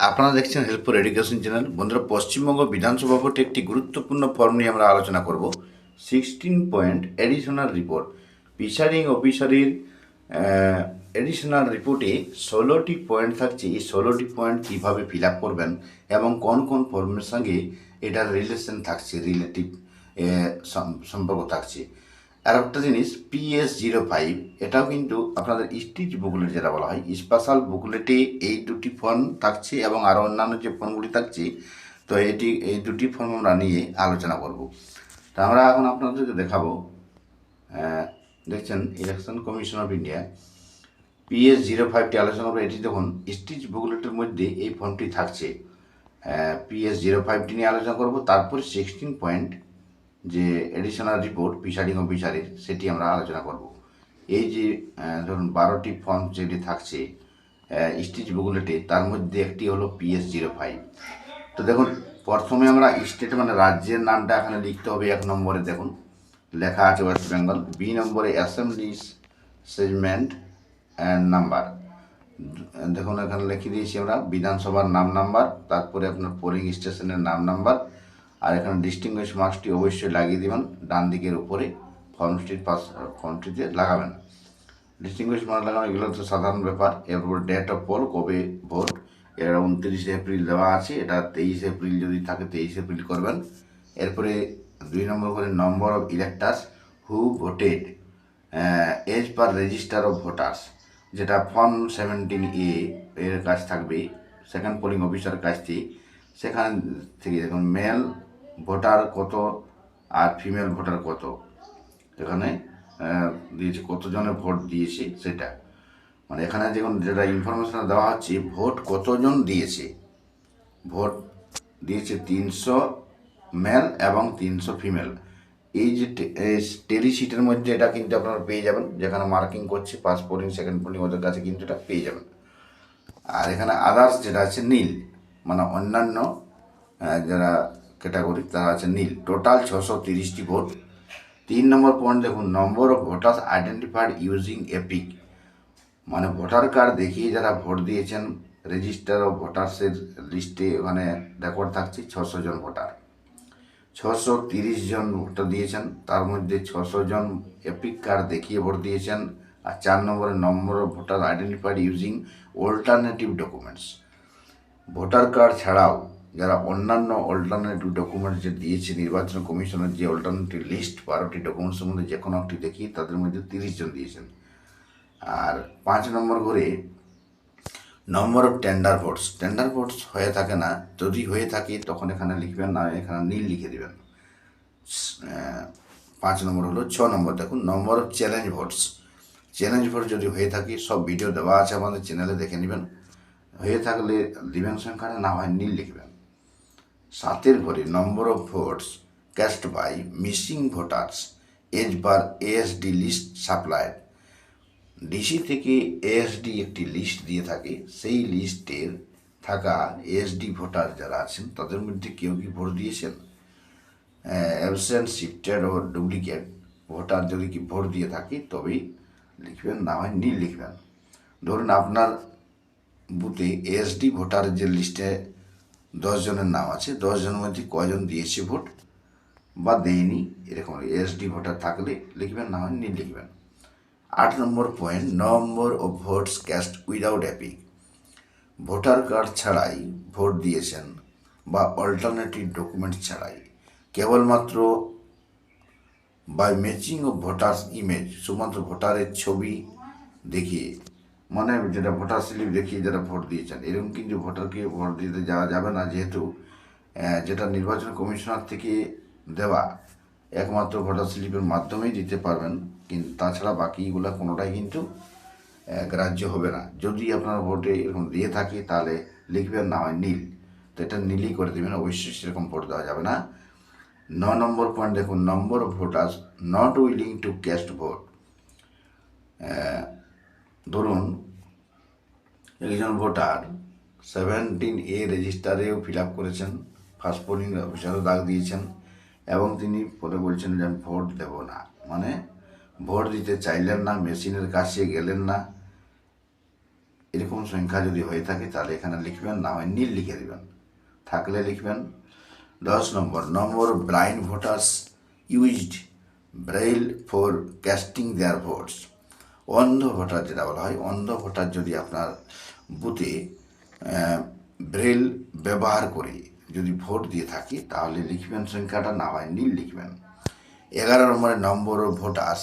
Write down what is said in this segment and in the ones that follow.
আপনারা দেখছেন helpful education channel. বন্ধুরা, পশ্চিমবঙ্গ বিধানসভা ভোটে একটি গুরুত্বপূর্ণ ফর্ম নিয়ে আমরা আলোচনা করব। 16 পয়েন্ট এডিশনাল রিপোর্ট। প্রিসাইডিং অফিসারের এডিশনাল রিপোর্টে 16টি পয়েন্ট থাকছে। এই 16টি পয়েন্ট কীভাবে ফিল আপ করবেন এবং কোন কোন ফর্মের সঙ্গে এটার রিলেশন থাকছে, রিলেটিভ সম্পর্ক থাকছে। আর একটা জিনিস, PS05, এটাও কিন্তু আপনাদের স্টিচ বুকলেট যেটা বলা হয়, স্পেশাল বুকলেটে এই দুটি ফর্ম থাকছে এবং আরও অন্যান্য যে ফর্মগুলি থাকছে। তো এই দুটি ফর্ম আমরা নিয়ে আলোচনা করব। তো আমরা এখন আপনাদেরকে দেখাবো। দেখছেন ইলেকশন কমিশন অফ ইন্ডিয়া PS05টি আলোচনা করবো। এটি দেখুন স্টিচ বুকলেটের মধ্যে এই ফর্মটি থাকছে। PS05টি নিয়ে আলোচনা করব। তারপরে 16 পয়েন্ট যে এডিশনাল রিপোর্ট প্রিসাইডিং অফিসারের, সেটি আমরা আলোচনা করব। এই যে ধরুন 12টি ফর্ম যেটি থাকছে স্টিচ বুকলেটে, তার মধ্যে একটি হলো PS05। তো দেখুন, প্রথমে আমরা স্টেট মানে রাজ্যের নামটা এখানে লিখতে হবে। 1 নম্বরে দেখুন লেখা আছে ওয়েস্ট বেঙ্গল। বি নম্বরে অ্যাসেম্বলি সেগমেন্ট অ্যান্ড নাম্বার। দেখুন এখানে লিখে দিয়েছি আমরা বিধানসভার নাম্বার, তারপরে আপনার পোলিং স্টেশনের নাম্বার, আর এখানে ডিস্টিংগুইশ মার্কসটি অবশ্যই লাগিয়ে দেবেন ডান দিকের উপরে। ফর্মটিতে লাগাবেন ডিস্টিংগুইশ মার্ক লাগানো, এগুলো তো সাধারণ ব্যাপার। এরপর ডেট অফ পোল, কবে ভোট, এটা 29 এপ্রিল দেওয়া আছে। এটা 23 এপ্রিল যদি থাকে 23 এপ্রিল করবেন। এরপরে 2 নম্বর করে number of electors who voted as per register of voters, যেটা ফর্ম 17A এর কাজ থাকবে সেকেন্ড পোলিং অফিসারের কাছ থেকে। সেখান থেকে দেখুন মেল ভোটার কত আর ফিমেল ভোটার কত, এখানে দিয়েছে কতজনে ভোট দিয়েছে সেটা। মানে এখানে দেখুন যেটা ইনফরমেশন দেওয়া হচ্ছে, ভোট কতজন দিয়েছে। ভোট দিয়েছে 300 মেল এবং 300 ফিমেল। এই যে টেলি শিটের মধ্যে এটা কিন্তু আপনারা পেয়ে যাবেন, যেখানে মার্কিং করছে ফার্স্ট পোলিং সেকেন্ড পোলিং, ওদের কাছে কিন্তু এটা পেয়ে যাবেন। আর এখানে আদার্স যেটা আছে নীল, মানে অন্যান্য যারা ক্যাটাগরি তারা আছে নীল। টোটাল 630টি ভোট। 3 নম্বর পয়েন্ট দেখুন, number of voters identified using EPIC, মানে ভোটার কার্ড দেখিয়ে যারা ভোট দিয়েছেন রেজিস্টার অফ ভোটার্সের লিস্টে ওখানে রেকর্ড থাকছে 600 জন ভোটার। 630 জন ভোটার দিয়েছেন, তার মধ্যে 600 জন এপিক কার্ড দেখিয়ে ভোট দিয়েছেন। আর 4 নম্বরে number of voter identified using alternative documents, voter card ছাড়াও যারা অন্যান্য অল্টারনেটিভ ডকুমেন্টস যে দিয়েছে নির্বাচন কমিশনের যে অল্টারনেটিভ লিস্ট 12টি ডকুমেন্টসের মধ্যে যে কোনো একটি দেখি, তাদের মধ্যে 30 জন দিয়েছেন। আর 5 নম্বর করে নম্বর অফ টেন্ডার ভোটস হয়ে থাকে না, যদি হয়ে থাকে তখন এখানে লিখবেন, না এখানে নীল লিখে দেবেন। 5 নম্বর হলো। 6 নম্বর দেখুন নম্বর অফ চ্যালেঞ্জ ভোট যদি হয়ে থাকে, সব ভিডিও দেওয়া আছে আমাদের চ্যানেলে, দেখে নেবেন। হয়ে থাকলে দিবেন সংখ্যাটা, না হয় নীল লিখবেন। 7 ঘরে number of votes cast by missing voters as per ASD list supplied. DC থেকে ASD একটি লিস্ট দিয়ে থাকে, সেই লিস্টের থাকা ASD ভোটার যারা আছেন তাদের মধ্যে কেউ কি ভোট দিয়েছেন, অ্যাবসেন্ট, শিফটেড ও ডুপ্লিকেট ভোটার যদি কি ভোট দিয়ে থাকে তবেই লিখবেন, না হয় নীল লিখবেন। ধরুন আপনার বুথে ASD ভোটারের যে লিস্টে 10 জনের নাম আছে, 10 জনের মধ্যে কয়জন দিয়েছে ভোট বা দেয়নি, এরকম ASD ভোটার থাকলে লিখবেন, না হয় নীল লিখবেন। 8 number point number of votes cast without EPIC, voter card ছাড়াই ভোট দিয়েছেন বা অল্টারনেটিভ ডকুমেন্ট ছাড়াই, কেবলমাত্র by matching of voters image, শুধুমাত্র ভোটারের ছবি দেখিয়ে, মানে যেটা ভোটার স্লিপ দেখিয়ে যারা ভোট দিয়েছেন, এরকম কিন্তু ভোটারকে ভোট দিতে যাওয়া যাবে না, যেহেতু যেটা নির্বাচন কমিশনার থেকে দেওয়া একমাত্র ভোটার স্লিপের মাধ্যমেই দিতে পারবেন, কিন্তু তাছাড়া বাকিগুলো কোনোটাই কিন্তু গ্রাহ্য হবে না। যদি আপনার ভোটে এরকম দিয়ে থাকে তাহলে লিখবেন, না হয় নীল। তো এটা নীলই করে দেবেন, অবশ্যই সেরকম ভোট দেওয়া যাবে না। 9 নম্বর পয়েন্ট দেখুন number of voters not willing to cast vote. ধরুন একজন ভোটার 17A রেজিস্টারেও ফিল আপ করেছেন, ফার্স্ট পোলিং অফিসারও দাগ দিয়েছেন, এবং তিনি পরে বলছেন যে আমি ভোট দেব না, মানে ভোট দিতে চাইলেন না, মেশিনের কাছে গেলেন না, এরকম সংখ্যা যদি হয়ে থাকে তাহলে এখানে লিখবেন, না হয় নীল লিখে দেবেন, থাকলে লিখবেন। 10 number blind voters used braille for casting their votes. অন্ধ ভোটার যেটা বলা হয়, অন্ধ ভোটার যদি আপনার বুথে ব্রেল ব্যবহার করে যদি ভোট দিয়ে থাকে তাহলে লিখবেন সংখ্যাটা, না হয় নীল লিখবেন। 11 নম্বর ভোটার্স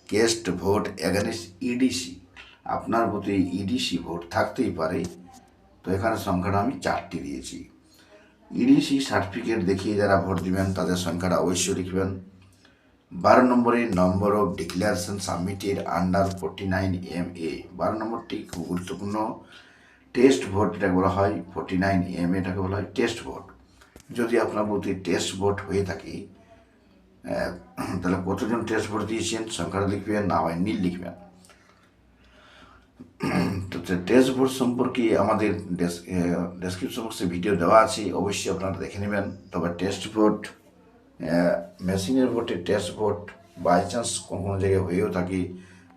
কেস্ট ভোট এগেনস্ট ইডিসি। আপনার বুথে ইডিসি ভোট থাকতেই পারে, তো এখানে সংখ্যাটা আমি 4টি দিয়েছি। ইডিসি সার্টিফিকেট দেখিয়ে যারা ভোট দিবেন তাদের সংখ্যাটা অবশ্যই লিখবেন। 12 number of declaration submitted under 49 MA। 12 নম্বরটি খুব গুরুত্বপূর্ণ। টেস্ট ভোট এটাকে বলা হয়, 49 MA এটাকে বলা হয় টেস্ট ভোট। যদি আপনার বুথে টেস্ট ভোট হয়ে থাকে তাহলে কতজন টেস্ট ভোট দিয়েছেন সংখ্যাটা লিখবেন, না হয় নীল লিখবেন। তো টেস্ট ভোট সম্পর্কে আমাদের ডেসক্রিপশন বক্সে ভিডিও দেওয়া আছে, অবশ্যই আপনারা দেখে নেবেন। তবে টেস্ট ভোট, মেশিনের ভোটে টেস্ট ভোট বাই চান্স কোনো জায়গায় হয়েও থাকে,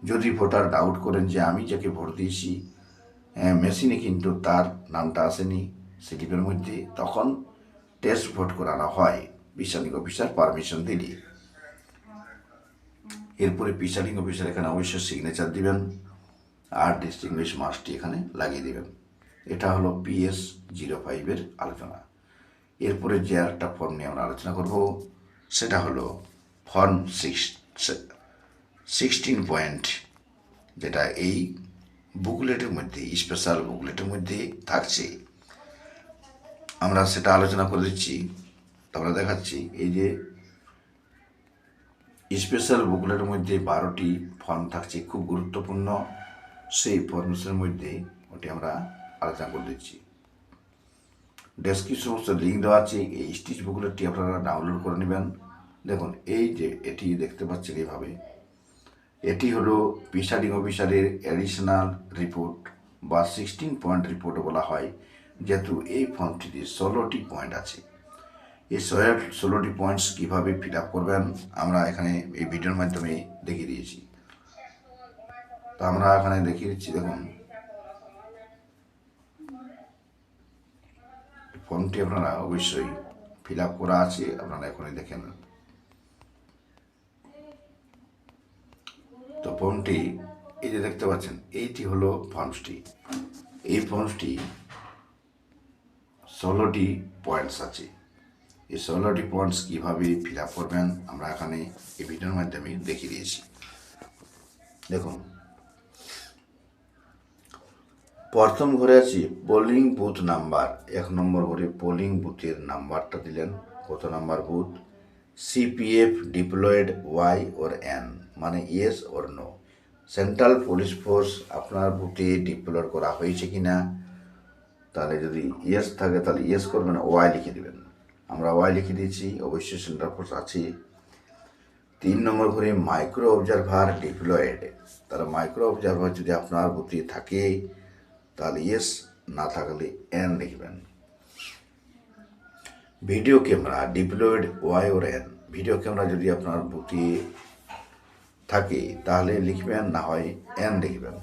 যদি ভোটার ডাউট করেন যে আমি যাকে ভোট দিয়েছি মেশিনে কিন্তু তার নামটা আসেনি স্লিপের মধ্যে, তখন টেস্ট ভোট করানো হয় প্রিসাইডিং অফিসার পারমিশন দিলে। এরপরে প্রিসাইডিং অফিসার এখানে অবশ্যই সিগনেচার দিবেন আর ডিস্টিংগুইশ মার্কসটি এখানে লাগিয়ে দেবেন। এটা হলো PS05 আলোচনা। এরপরে যে একটা ফর্ম নিয়ে আমরা আলোচনা করব সেটা হলো ফর্ম 16 পয়েন্ট, যেটা এই বুকলেটের মধ্যে, স্পেশাল বুকলেটের মধ্যে থাকছে। আমরা সেটা আলোচনা করে দিচ্ছি, তারপরে দেখাচ্ছি। এই যে স্পেশাল বুকলেটের মধ্যে 12টি ফর্ম থাকছে, খুব গুরুত্বপূর্ণ। সেই ফর্মসের মধ্যে ওটি আমরা আলোচনা করে দিচ্ছি। ডেসক্রিপশন বক্সে লিঙ্ক দেওয়া আছে, এই স্টিচ বুকলেটটি আপনারা ডাউনলোড করে নেবেন। দেখুন এই যে এটি দেখতে পাচ্ছেন এইভাবে, এটি হলো প্রিসাইডিং অফিসারের অ্যাডিশনাল রিপোর্ট বা 16 পয়েন্ট রিপোর্ট বলা হয়, যেহেতু এই ফর্মটিতে 16টি পয়েন্ট আছে। এই 16টি পয়েন্টস কীভাবে ফিল আপ করবেন আমরা এখানে এই ভিডিওর মাধ্যমে দেখিয়ে দিয়েছি। তো আমরা এখানে দেখিয়ে দিচ্ছি, দেখুন ফর্মটি আপনারা অবশ্যই ফিল আপ করা আছে, আপনারা এখনই দেখেন। তো ফর্মটি এই যে দেখতে পাচ্ছেন, এইটি হলো ফর্মসটি। এই ফর্মসটি 16টি পয়েন্টস আছে। এই 16টি পয়েন্টস কীভাবে ফিল আপ করবেন আমরা এখানে এই ভিডিওর মাধ্যমে দেখিয়ে দিয়েছি। দেখুন প্রথম ঘরে আছে পোলিং বুথ নাম্বার। 1 নম্বর ঘরে পোলিং বুথের নাম্বারটা দিলেন, কত number booth. CPF diploid Y or N, মানে ইয়েস ওর নো। সেন্ট্রাল পুলিশ ফোর্স আপনার বুথে ডিপ্লয়েড করা হয়েছে কি না, তাহলে যদি ইয়েস থাকে তাহলে ইয়েস করবেন, ওয়াই লিখে দেবেন। আমরা ওয়াই লিখে দিয়েছি, অবশ্যই সেন্ট্রাল ফোর্স আছে। 3 নম্বর ঘরে মাইক্রো অবজারভার ডিপ্লয়েড, তাহলে মাইক্রো অবজারভার যদি আপনার বুথে থাকে তাহলে ইয়েস, না থাকলে এন লিখবেন। ভিডিও ক্যামেরা ডিপ্লয়েড ওয়াই ওর এন, ভিডিও ক্যামেরা যদি আপনার বুথে থাকে তাহলে লিখবেন, না হয় এন লিখবেন,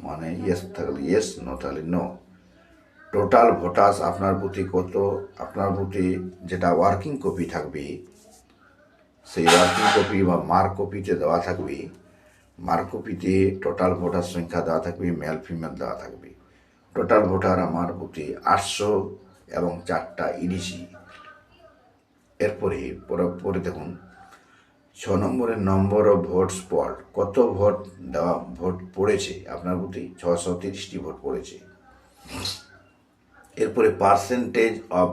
মানে ইয়েস থাকলে ইয়েস, নো থাকলে নো। টোটাল ভোটার্স আপনার বুথে কত, আপনার বুথে যেটা ওয়ার্কিং কপি থাকবে সেই ওয়ার্কিং কপি বা মার্ক কপিতে দেওয়া থাকবে, মার্ক কপিতে টোটাল ভোটার সংখ্যা দেওয়া থাকবে, মেল ফিমেল দেওয়া থাকবে। টোটাল ভোটার আমার বুথে 800 এবং 4টা ইডিসি। এরপরে পরে দেখুন 6 নম্বর অফ ভোটস পড, কত ভোট পড়েছে আপনার বুথে, 630টি ভোট পড়েছে। এরপরে পার্সেন্টেজ অফ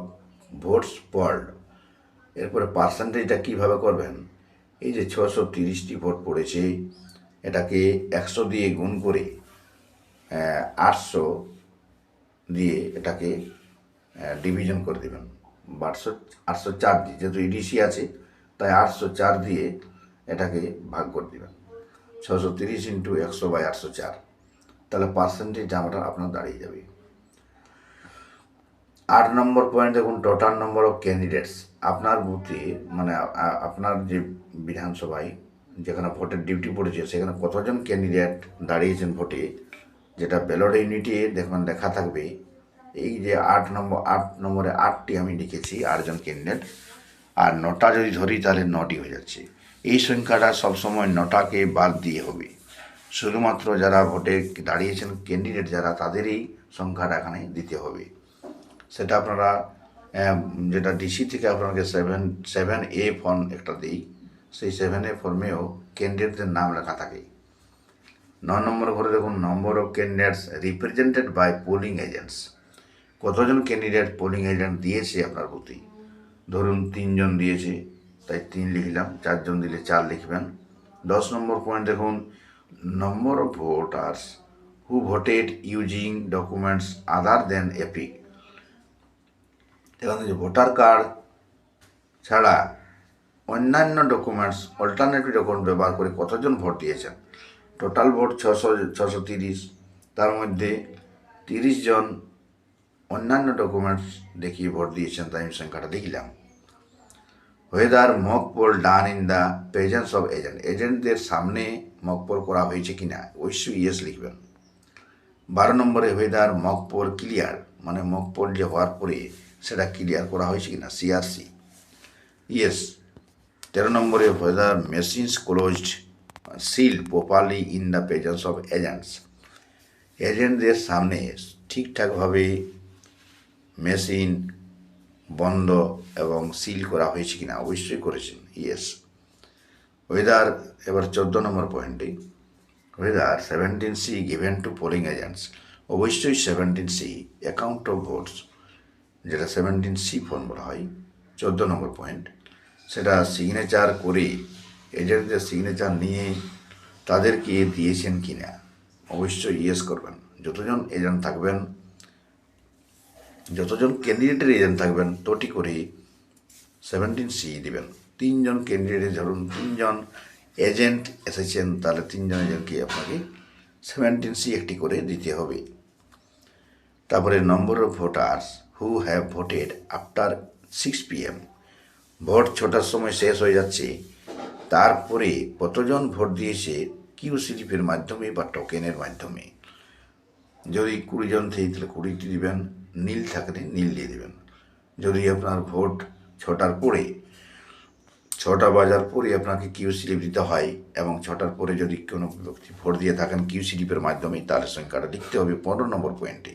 ভোটস পড, এরপরে পার্সেন্টেজটা কীভাবে করবেন, এই যে 630টি ভোট পড়েছে এটাকে 100 দিয়ে গুণ করে 800 দিয়ে এটাকে ডিভিশন করে দেবেন। 804 দিয়ে, যেহেতু ইডিসি আছে তাই 804 দিয়ে এটাকে ভাগ করে দেবেন। 630 ইন্টু 100/804, তাহলে পার্সেন্টেজ আমাটা আপনার দাঁড়িয়ে যাবে। 8 নম্বর পয়েন্ট দেখুন, টোটাল নম্বর অফ ক্যান্ডিডেটস। আপনার বুথে মানে আপনার যে বিধানসভায় যেখানে ভোটের ডিউটি পড়েছে সেখানে কতজন ক্যান্ডিডেট দাঁড়িয়েছেন ভোটে, যেটা ব্যালট ইউনিটে দেখবেন লেখা থাকবে এই যে 8 নম্বরে 8টি আমি লিখেছি 8জন ক্যান্ডিডেট, আর 9টা যদি ধরি তাহলে 9টি হয়ে যাচ্ছে। এই সংখ্যাটা সবসময় 9টাকে বাদ দিয়ে হবে, শুধুমাত্র যারা ভোটে দাঁড়িয়েছেন ক্যান্ডিডেট যারা তাদের এই সংখ্যাটা এখানে দিতে হবে। সেটা আপনারা যেটা ডিসি থেকে আপনাকে 7A ফর্ম একটা দিই, সেই 7A ফর্মেও ক্যান্ডিডেটদের নাম লেখা থাকে। 9 নম্বর ঘরে দেখুন number of candidates represented by polling agents, কতজন ক্যান্ডিডেট পোলিং এজেন্ট দিয়েছে আপনার প্রতি। ধরুন 3 জন দিয়েছে তাই 3 লিখলাম, 4 জন দিলে 4 লিখবেন। 10 নম্বর পয়েন্ট দেখুন number of voters who voted using documents other than EPIC, এখানে যে ভোটার কার্ড ছাড়া অন্যান্য ডকুমেন্টস অল্টারনেটিভ ডকুমেন্ট ব্যবহার করে কতজন ভোট দিয়েছেন। টোটাল ভোট 630, তার মধ্যে 30 জন অন্যান্য ডকুমেন্টস দেখিয়ে ভোট দিয়েছেন, তাই আমি সংখ্যাটা লিখলাম। Weather mock poll done in the presence of agent, এজেন্টদের সামনে মক পোল করা হয়েছে কিনা, অবশ্যই ইয়েস লিখবেন। 12 নম্বরে ওয়েদার মক পোল ক্লিয়ার, মানে মক পোল যে হওয়ার পরে সেটা ক্লিয়ার করা হয়েছে কিনা, সিআরসি, ইয়েস। 13 নম্বরে weather machines closed seal properly in the presence of agents, এজেন্টদের সামনে ঠিকঠাকভাবে মেশিন বন্ধ এবং সিল করা হয়েছে কিনা, অবশ্যই করেছেন, ইয়েস। ওয়েদার, এবার 14 নম্বর পয়েন্টে weather 17C given to polling agents, অবশ্যই 17C অ্যাকাউন্ট অফ ভোটস, যেটা 17C ফর্ম বলা হয়। 14 নম্বর পয়েন্ট, সেটা সিগনেচার করে এজেন্টদের সিগনেচার নিয়ে তাদেরকে দিয়েছেন কিনা, অবশ্যই ইয়েস করবেন। যতজন এজেন্ট থাকবেন, যতজন ক্যান্ডিডেটের এজেন্ট থাকবেন তটি করে 17C দিবেন। 3 জন ক্যান্ডিডেট, ধরুন 3 জন এজেন্ট এসেছেন, তাহলে 3 জন এজেন্টকে আপনাকে 17C একটি করে দিতে হবে। তারপরে number of voters who have voted after 6 PM, vote 6টার সময় শেষ হয়ে যাচ্ছে, তারপরে কতজন ভোট দিয়েছে কিউ স্লিপের মাধ্যমে বা টোকেনের মাধ্যমে। যদি 20 জন থেকে তাহলে 20টি দিবেন, নীল থাকলে নীল দিয়ে দেবেন। যদি আপনার ভোট 6টার পরে 6টা বাজার পরে আপনাকে কিউ স্লিপ দিতে হয় এবং 6টার পরে যদি কোনো ব্যক্তি ভোট দিয়ে থাকেন কিউ স্লিপের মাধ্যমে, তাহলে সংখ্যাটা লিখতে হবে 15 নম্বর পয়েন্টে।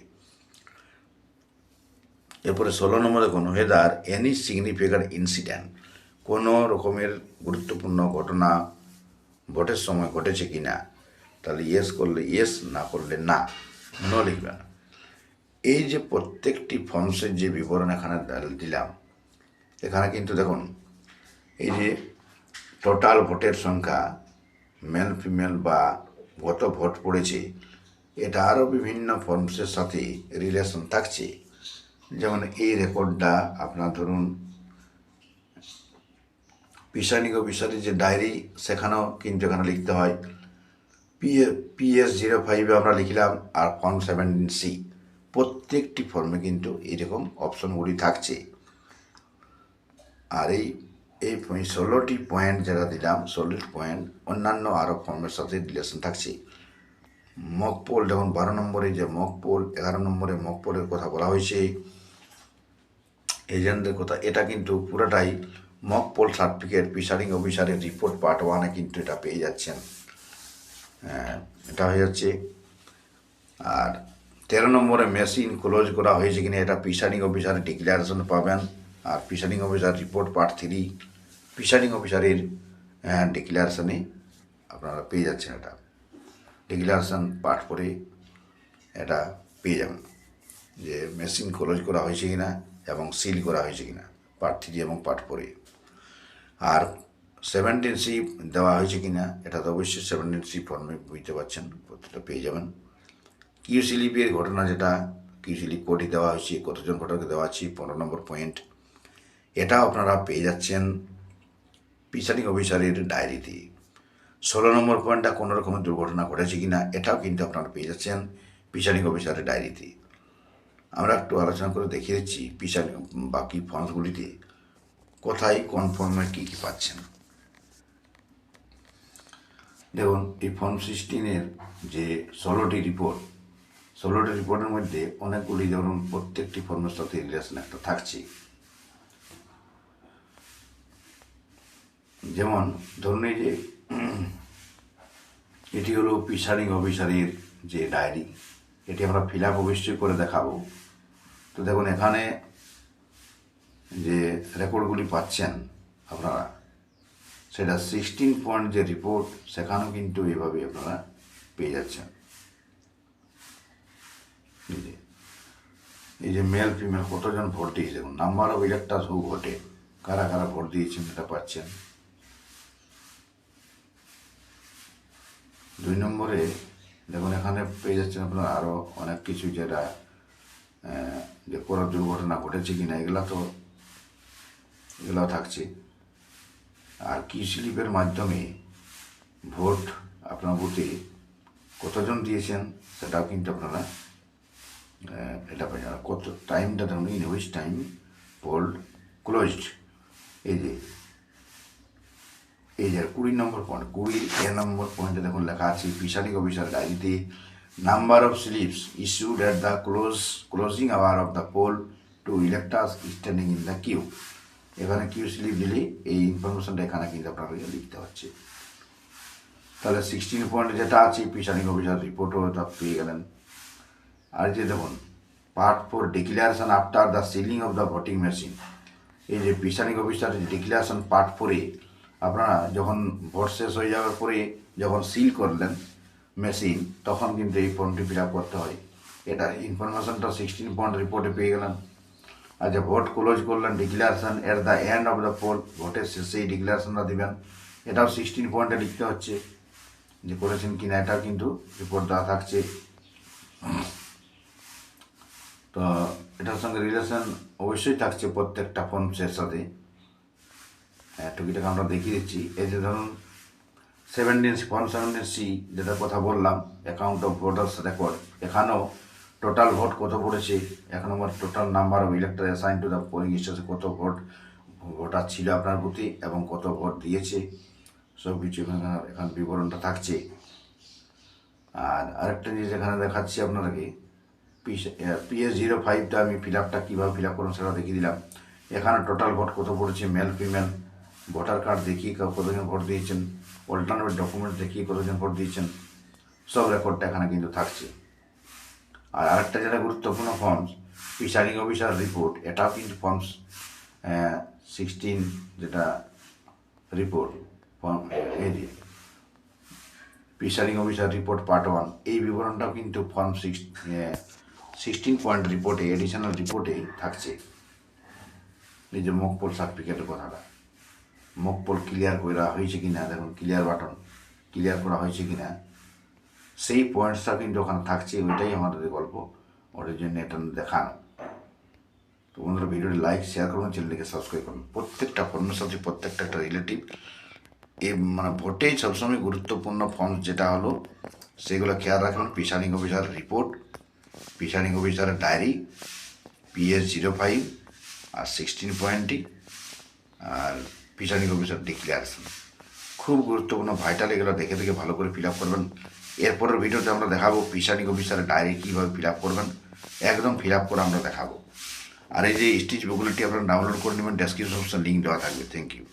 এরপরে 16 নম্বরে কোনো ওয়েদার এনি সিগনিফিক্যান্ট ইনসিডেন্ট, কোনো রকমের গুরুত্বপূর্ণ ঘটনা ভোটের সময় ঘটেছে কি না, তাহলে ইয়েস করলে ইয়েস, না করলে না, নো লিখবেন। এই যে প্রত্যেকটি ফর্মসের যে বিবরণ এখানে দিলাম, এখানে কিন্তু দেখুন এই যে টোটাল ভোটের সংখ্যা, মেল ফিমেল বা কত ভোট পড়েছে, এটা আরও বিভিন্ন ফর্মসের সাথে রিলেশন থাকছে। যেমন এই রেকর্ডটা আপনার ধরুন প্রিসাইডিং অফিসারের যে ডায়েরি, সেখানেও কিন্তু এখানে লিখতে হয়। PS05 আমরা লিখলাম, আর ফর্ম 17C, প্রত্যেকটি ফর্মে কিন্তু এইরকম অপশনগুলি থাকছে। আর এই 16টি পয়েন্ট যারা দিলাম, 16টি পয়েন্ট অন্যান্য আরও ফর্মের সাথে রিলেশন থাকছে। মক পোল যখন 12 নম্বরে যে মক পোল, 11 নম্বরে মক পোলের কথা বলা হয়েছে, এজেন্টদের কথা, এটা কিন্তু পুরোটাই মক পোল সার্টিফিকেট প্রিসাইডিং অফিসারের রিপোর্ট পার্ট 1-এ কিন্তু এটা পেয়ে যাচ্ছেন। এটা হয়ে যাচ্ছে। আর 13 নম্বরে মেশিন ক্লোজ করা হয়েছে কিনা, এটা প্রিসাইডিং অফিসারের ডিক্লারেশন পাবেন। আর presiding officer report part 3 presiding অফিসারের ডিক্লারেশনে আপনারা পেয়ে যাচ্ছেন। এটা ডিক্লারেশন পার্ট করে এটা পেয়ে যাবেন যে মেশিন ক্লোজ করা হয়েছে কিনা এবং সিল করা হয়েছে কিনা, পার্ট 3 এবং পার্ট 4। আর 17C দেওয়া হয়েছে কিনা, এটা তো অবশ্যই 17C ফর্মে বুঝতে পারছেন, প্রত্যেকটা পেয়ে যাবেন। কিউ স্লিপের ঘটনা, যেটা কিউ স্লিপ কোডে দেওয়া হয়েছে, কতজন ভোটারকে দেওয়া আছে, 15 নম্বর পয়েন্ট, এটাও আপনারা পেয়ে যাচ্ছেন প্রিসাইডিং অফিসারের ডায়েরিতে। 16 নম্বর পয়েন্টটা কোনো রকমের দুর্ঘটনা ঘটেছে কিনা, এটাও কিন্তু আপনারা পেয়ে যাচ্ছেন প্রিসাইডিং অফিসারের ডায়েরিতে। আমরা একটু আলোচনা করে দেখিয়ে দিচ্ছি প্রিসাইডিং বাকি ফর্মসগুলিতে কোথায় কোন ফর্মে কী কী পাচ্ছেন। দেখুন এই ফর্ম 16-এর যে 16টি রিপোর্ট, 16টি রিপোর্টের মধ্যে অনেকগুলি ধরুন প্রত্যেকটি ফর্মের সাথে রিলেশন একটা থাকছে। যেমন ধরুন এই যে এটি হলো প্রিসাইডিং অফিসারের যে ডায়েরি, এটি আমরা ফিল আপ অবশ্যই করে দেখাবো। তো দেখুন এখানে যে রেকর্ডগুলি পাচ্ছেন আপনারা, সেটা 16 পয়েন্ট যে রিপোর্ট, সেখানেও কিন্তু এইভাবে আপনারা পেয়ে যাচ্ছেন। এই যে মেল ফিমেল কতজন ভোট দিয়েছে, দেখুন নাম্বার অফ ইলেক্টার্স হু ভোটে, কারা কারা ভোট দিয়েছেন এটা পাচ্ছেন। 2 নম্বরে দেখুন এখানে পেয়ে যাচ্ছেন আপনারা আরও অনেক কিছু, যেটা যে কোনো দুর্ঘটনা ঘটেছে কিনা এগুলো থাকছে। আর কি স্লিপের মাধ্যমে ভোট আপনার বুথে কতজন দিয়েছেন সেটাও কিন্তু আপনারা এটা পাই। আর কত টাইমটা দেখুন, in which time poll closed. এই যে 20 নম্বর পয়েন্ট, 20 নম্বর পয়েন্টে দেখুন লেখা আছে প্রিসাইডিং অফিসার ডায়েরিতে number of slips issued at the closing hour of the poll to electors standing in the queue. এখানে কিউ স্লিপ দিলে এই ইনফরমেশনটা এখানে কিন্তু আপনাকে লিখতে হচ্ছে। তাহলে 16 পয়েন্ট যেটা আছে প্রিসাইডিং অফিসার রিপোর্টও তা পেয়ে গেলেন। আর যে দেখুন part 4 declaration after the ceiling of the voting machine. এই যে প্রিসাইডিং অফিসার ডিক্লারেশন পার্ট 4-এ আপনারা যখন ভোট শেষ হয়ে যাওয়ার পরে যখন সিল করলেন মেশিন, তখন কিন্তু এই ফর্মটি ফিল আপ করতে হয়। এটা ইনফরমেশনটা 16 পয়েন্ট রিপোর্টে পেয়ে গেলেন। আর যে ভোট ক্লোজ করলেন declaration at the end of the poll, ভোটের শেষে এই ডিক্লারেশনটা দেবেন, এটাও 16 পয়েন্টে লিখতে হচ্ছে যে করেছেন কিনা, এটাও কিন্তু রিপোর্ট দেওয়া থাকছে। তো এটার সঙ্গে রিলেশন অবশ্যই থাকছে প্রত্যেকটা ফর্মসের সাথে। টুকিটাকে আমরা দেখিয়ে দিচ্ছি। এই যে ধরুন 17C যেটার কথা বললাম, অ্যাকাউন্ট অফ ভোটার্স রেকর্ড, এখানেও টোটাল ভোট কত পড়েছে, 1 নম্বর total number of elector assign to the polling স্টেশনে কত ভোটার ছিল আপনার বুথে এবং কত ভোট দিয়েছে, সব কিছু এখানে বিবরণটা থাকছে। আর আরেকটা জিনিস এখানে দেখাচ্ছি আপনাদেরকে, PS05টা আমি ফিল আপটা কীভাবে ফিল আপ করুন সেটা দেখিয়ে দিলাম। এখানে টোটাল ভোট কত পড়েছে, মেল ফিমেল, ভোটার কার্ড দেখিয়ে কতজন ভোট দিয়েছেন, অল্টারনেটিভ ডকুমেন্ট দেখিয়ে কতজন ভোট দিয়েছেন, সব রেকর্ডটা এখানে কিন্তু থাকছে। আর আরেকটা যেটা গুরুত্বপূর্ণ ফর্মস প্রিসাইডিং অফিসার রিপোর্ট, এটাও কিন্তু ফর্মস 16 যেটা রিপোর্ট ফর্ম, এই যে প্রিসাইডিং অফিসার রিপোর্ট পার্ট 1, এই বিবরণটাও কিন্তু ফর্ম 16 পয়েন্ট রিপোর্টে, এডিশনাল রিপোর্টে থাকছে। এই যে মক পোল সার্টিফিকেটের কথাটা, মক পোল ক্লিয়ার করা হয়েছে কিনা, দেখুন ক্লিয়ার বাটন, ক্লিয়ার করা হয়েছে কিনা, সেই পয়েন্টসটা কিন্তু ওখানে থাকছে। ওইটাই আমাদের গল্প, ওটার জন্য এটা দেখানো। তো বন্ধুরা ভিডিওটি লাইক শেয়ার করুন, চ্যানেলটিকে সাবস্ক্রাইব করুন। প্রত্যেকটা ফর্মের সাথে প্রত্যেকটা একটা রিলেটিভ, মানে ভোটেই সবসময় গুরুত্বপূর্ণ ফর্ম যেটা হলো সেগুলো খেয়াল রাখবেন। প্রিসাইডিং অফিসার রিপোর্ট, প্রিসাইডিং অফিসারের ডায়েরি, PS05 আর 16 পয়েন্টটি, আর প্রিসাইডিং অফিসার ডিক্লারেশন, খুব গুরুত্বপূর্ণ ভাইটাল। এগুলো দেখে দেখে ভালো করে ফিল আপ করবেন। এরপরের ভিডিওতে আমরা দেখাবো প্রিসাইডিং অফিসারের ডায়েরি কীভাবে ফিল আপ করবেন, একদম ফিল আপ করে আমরা দেখাবো। আর এই যে স্টিচ বুকলেটটি আপনারা ডাউনলোড করে নেবেন, ডেসক্রিপশন লিঙ্ক দেওয়া থাকবে। Thank you.